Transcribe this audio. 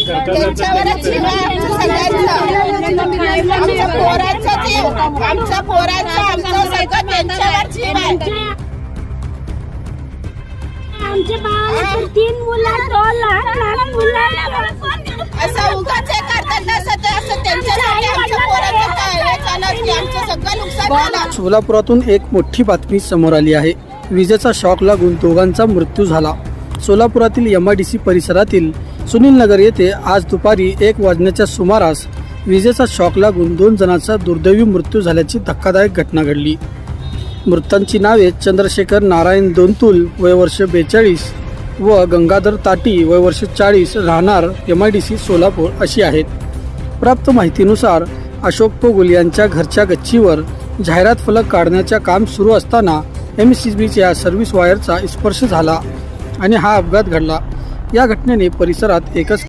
त्यांच्यावरच जीव आहे आमचं सगळ्यांचा. आमच्या पोरांचा जीव, आमच्या पोरांचा, आमचं सगळं त्यांच्यावर जीव आहे. आमच्या भावाला 3 मुलं, 2 लहान मुलं. असं उगाच हे करतात असं त्यांच्यासाठी आमच्या पोरांचं काय हे झालं की आमचं सगळं नुकसान झालं. सोलापुरातून एक मोठी बातमी समोर आली आहे. विजेचा शॉक लागून दोघांचा मृत्यू झाला. सोलापुरातील MIDC परिसरातील सुनील नगर येथे आज दुपारी 1 वाजण्याच्या सुमारास विजेचा शॉक लागून 2 जणांचा दुर्दैवी मृत्यू झाल्याची धक्कादायक घटना घडली. मृतांची नावे चंद्रशेखर नारायण दोंतुल वय वर्ष 42 व गंगाधर ताटी वय वर्ष 40 राहणार MIDC सोलापूर अशी आहेत. प्राप्त माहितीनुसार अशोक पोगुल यांच्या घरच्या गच्चीवर जाहिरात फलक काढण्याचे काम सुरू असताना MCBच्या सर्व्हिस वायरचा स्पर्श झाला आणि हा अपघात घडला. या घटनेने परिसरात एकच